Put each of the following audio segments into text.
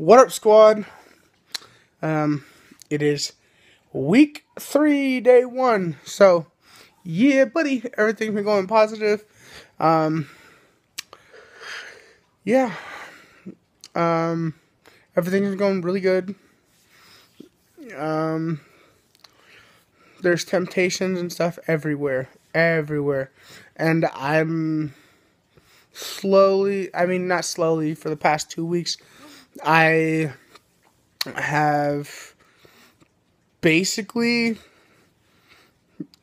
What up, squad? It is week 3, day 1. So, yeah, buddy, everything's been going positive. Yeah. Everything's going really good. There's temptations and stuff everywhere. And I'm not slowly, for the past 2 weeks, I have basically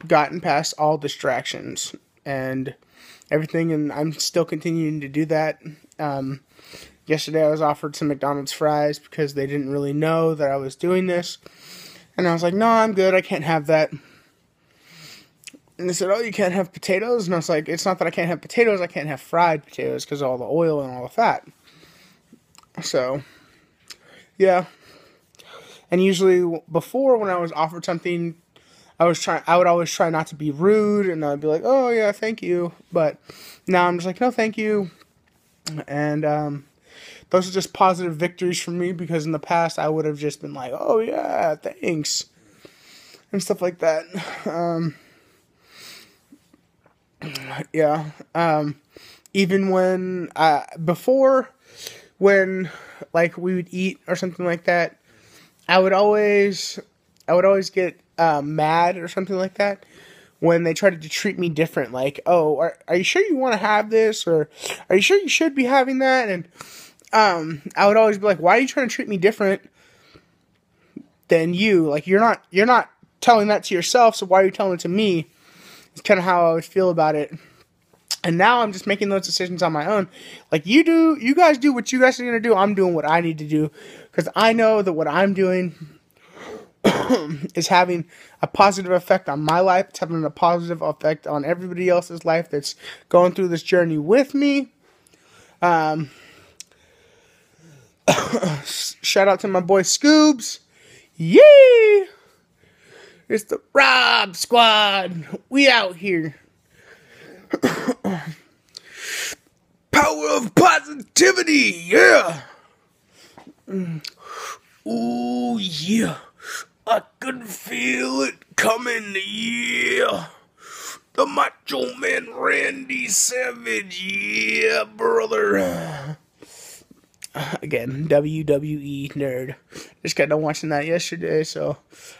gotten past all distractions and everything, and I'm still continuing to do that. Yesterday I was offered some McDonald's fries because they didn't really know that I was doing this, and I was like, no, I'm good, I can't have that. And they said, oh, you can't have potatoes? And I was like, it's not that I can't have potatoes, I can't have fried potatoes because of all the oil and all the fat. So, yeah. And usually before, when I was offered something, I would always try not to be rude, and I'd be like, oh yeah, thank you. But now I'm just like, no, thank you. And those are just positive victories for me, because in the past I would have just been like, oh yeah, thanks, and stuff like that. Yeah. Even when before, when like we would eat or something like that, I would always get mad or something like that when they tried to treat me different. Like, oh, are you sure you want to have this, or are you sure you should be having that? And I would always be like, why are you trying to treat me different than you? Like, you're not telling that to yourself, so why are you telling it to me? It's kind of how I would feel about it. And now I'm just making those decisions on my own. Like, you guys do what you guys are going to do. I'm doing what I need to do, because I know that what I'm doing is having a positive effect on my life. It's having a positive effect on everybody else's life that's going through this journey with me. Shout out to my boy Scoobs. Yay! It's the Rob Squad. We out here. Power of positivity, yeah. Ooh, yeah. I can feel it coming, yeah. The Macho Man Randy Savage, yeah, brother. Again, WWE nerd. Just got done watching that yesterday, so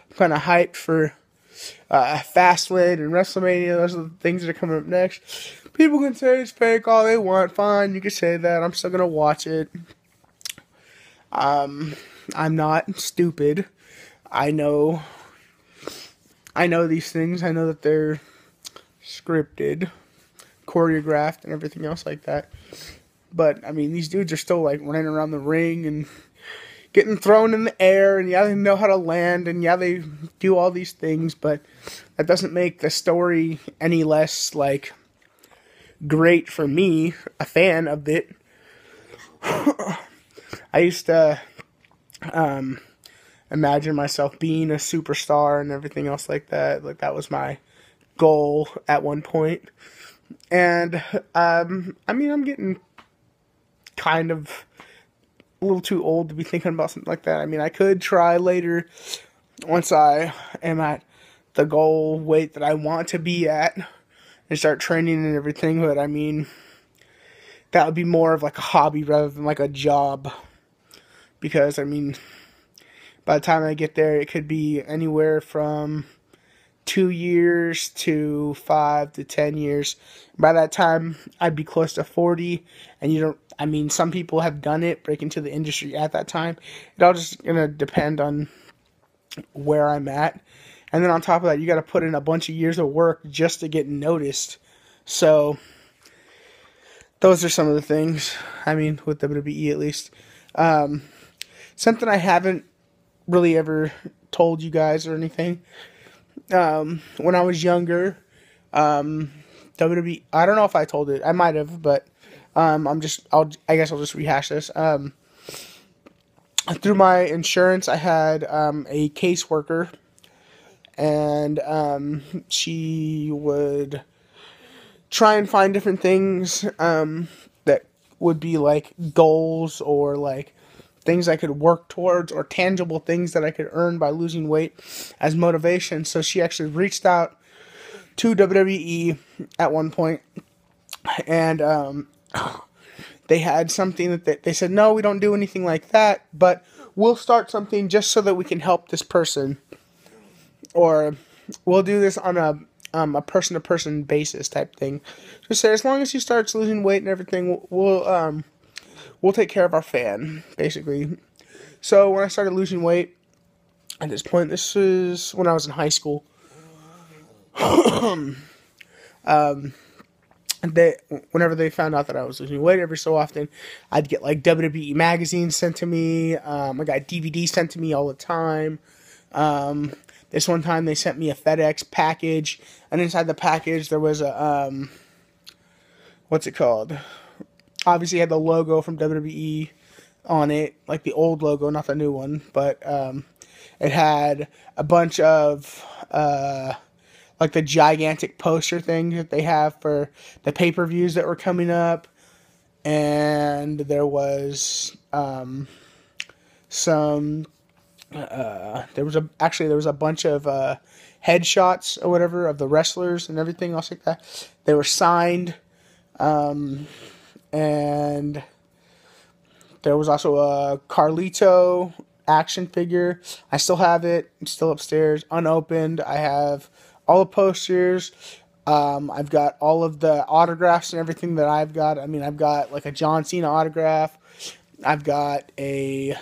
I'm kind of hyped for Fastlane and WrestleMania. Those are the things that are coming up next. People can say it's fake all they want. Fine, you can say that. I'm still gonna watch it. I'm not stupid. I know these things. I know that they're scripted, choreographed, and everything else like that. But, I mean, these dudes are still, like, running around the ring and getting thrown in the air, and yeah, they know how to land, and yeah, they do all these things, but that doesn't make the story any less, like, great for me, a fan of it. I used to imagine myself being a superstar and everything else like that. Like, that was my goal at one point. And, I mean, I'm getting kind of a little too old to be thinking about something like that. I mean, I could try later once I am at the goal weight that I want to be at and start training and everything, but I mean, that would be more of like a hobby rather than like a job, because I mean, by the time I get there, it could be anywhere from 2 years to 5 to 10 years. By that time, I'd be close to 40, and some people have done it, break into the industry at that time. It all just gonna depend on where I'm at. And then on top of that, you gotta put in a bunch of years of work just to get noticed. So, those are some of the things, I mean, with WWE at least. Something I haven't really ever told you guys or anything. When I was younger, WWE, I don't know if I told it, I might have, but, I guess I'll just rehash this. Through my insurance, I had, a caseworker, and, she would try and find different things, that would be like goals or like things I could work towards or tangible things that I could earn by losing weight as motivation. So she actually reached out to WWE at one point, and they had something that they said, no, we don't do anything like that, but we'll start something just so that we can help this person, or we'll do this on a person-to-person basis type thing. Just say, as long as he starts losing weight and everything, we'll take care of our fan, basically. So when I started losing weight, at this point, this is when I was in high school. Whenever they found out that I was losing weight every so often, I'd get like WWE magazines sent to me. I got DVDs sent to me all the time. This one time they sent me a FedEx package, and inside the package there was a, what's it called? Obviously it had the logo from WWE on it, like the old logo, not the new one, but it had a bunch of like the gigantic poster things that they have for the pay-per-views that were coming up. And there was there was a bunch of headshots or whatever of the wrestlers and everything else like that. They were signed, and there was also a Carlito action figure. I still have it. It's still upstairs, unopened. I have all the posters. I've got all of the autographs and everything that I've got. I mean, I've got like a John Cena autograph. I've got I've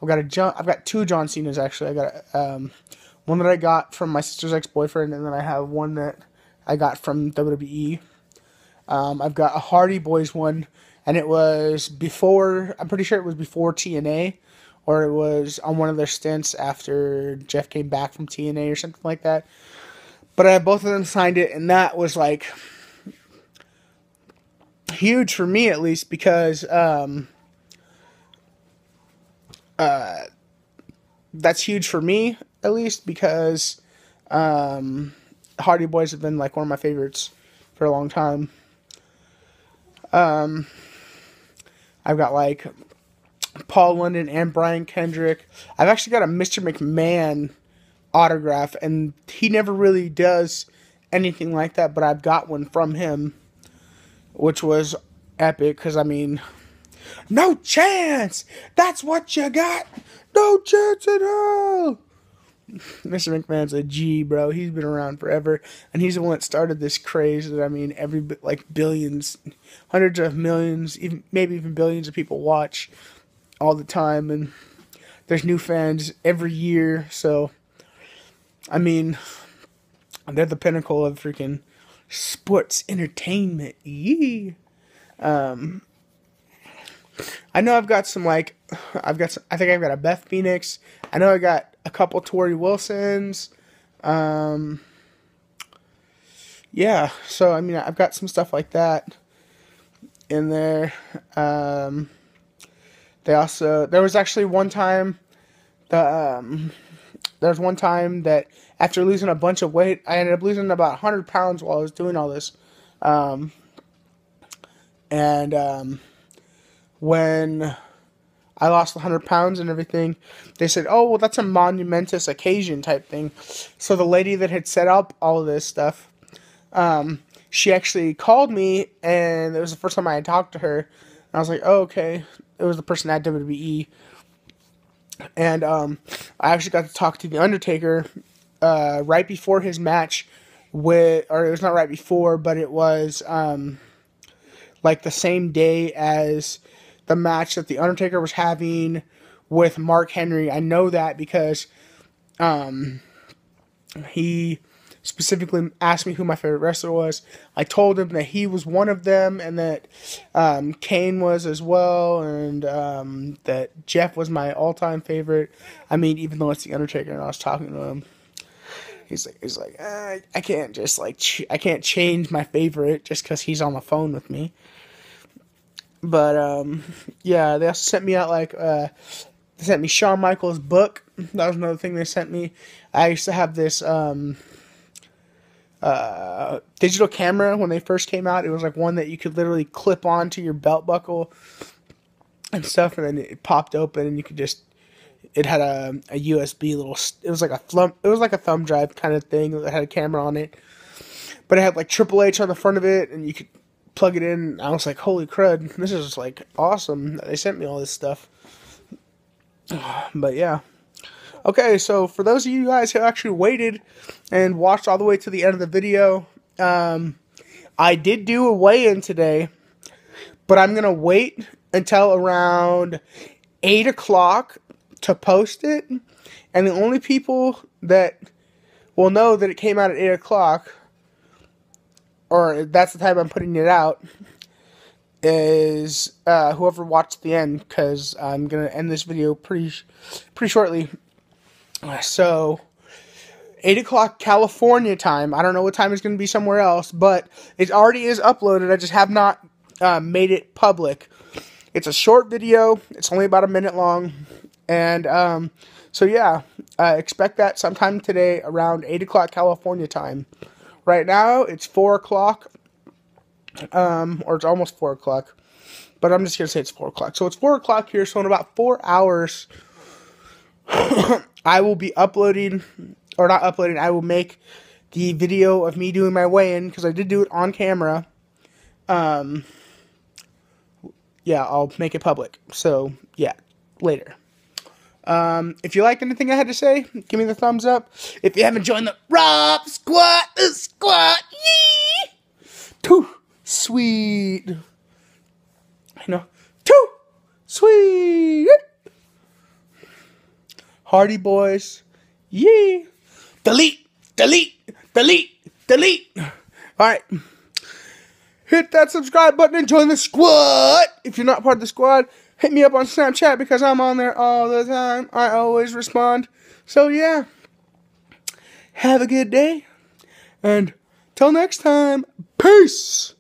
got two John Cenas actually. I got one that I got from my sister's ex-boyfriend, and then I have one that I got from WWE. I've got a Hardy Boys one, and it was before, I'm pretty sure it was before TNA, or it was on one of their stints after Jeff came back from TNA or something like that. But I have both of them signed it, and that was like huge for me, at least, because that's huge for me, at least, because Hardy Boys have been like one of my favorites for a long time. I've got like Paul London and Brian Kendrick. I've actually got a Mr. McMahon autograph, and he never really does anything like that, but I've got one from him, which was epic, because I mean, no chance! That's what you got! No chance at all! Mr. McMahon's a G, bro. He's been around forever, and he's the one that started this craze that, I mean, billions, hundreds of millions, maybe even billions of people watch all the time, and there's new fans every year, so, I mean, they're the pinnacle of freaking sports entertainment. Yee. I know I've got some, like, I think I've got a Beth Phoenix. I know I got a couple Tori Wilsons. Yeah, so, I mean, I've got some stuff like that in there. There was actually one time, there was one time that after losing a bunch of weight, I ended up losing about 100 pounds while I was doing all this. When I lost 100 pounds and everything, they said, oh, well, that's a monumentous occasion type thing. So the lady that had set up all of this stuff, she actually called me, and it was the first time I had talked to her. And I was like, oh, okay. It was the person at WWE. And I actually got to talk to The Undertaker right before his match or it was not right before, but it was like the same day as the match that The Undertaker was having with Mark Henry. I know that because he specifically asked me who my favorite wrestler was. I told him that he was one of them, and that Kane was as well, and that Jeff was my all-time favorite. I mean, even though it's The Undertaker, and I was talking to him, he's like, I can't just I can't change my favorite just because he's on the phone with me. But yeah, they also sent me out they sent me Shawn Michaels' book. That was another thing they sent me. I used to have this digital camera when they first came out. It was like one that you could literally clip onto your belt buckle, and stuff, and then it popped open, and you could just, it had a USB little, it was like a thumb drive kind of thing that had a camera on it, but it had like Triple H on the front of it, and you could plug it in. I was like, holy crud, this is like awesome. They sent me all this stuff. But yeah. Okay, so for those of you guys who actually waited and watched all the way to the end of the video, I did do a weigh-in today, but I'm going to wait until around 8 o'clock to post it, and the only people that will know that it came out at 8 o'clock, or that's the time I'm putting it out, is whoever watched the end, because I'm going to end this video pretty shortly. So, 8 o'clock California time. I don't know what time it's going to be somewhere else, but it already is uploaded. I just have not made it public. It's a short video. It's only about a minute long. And, so yeah, expect that sometime today around 8 o'clock California time. Right now, it's 4 o'clock, or it's almost 4 o'clock, but I'm just going to say it's 4 o'clock. So it's 4 o'clock here, so in about 4 hours, I will be uploading, or not uploading, I will make the video of me doing my weigh-in, because I did do it on camera. Yeah, I'll make it public. So, yeah, later. If you liked anything I had to say, give me the thumbs up. If you haven't joined the Rob Squad, yee! Too sweet. You know, too sweet. Hardy Boys, yee! Delete, delete, delete, delete. Alright. Hit that subscribe button and join the squad. If you're not part of the squad, hit me up on Snapchat, because I'm on there all the time. I always respond. So yeah. Have a good day. And till next time, peace.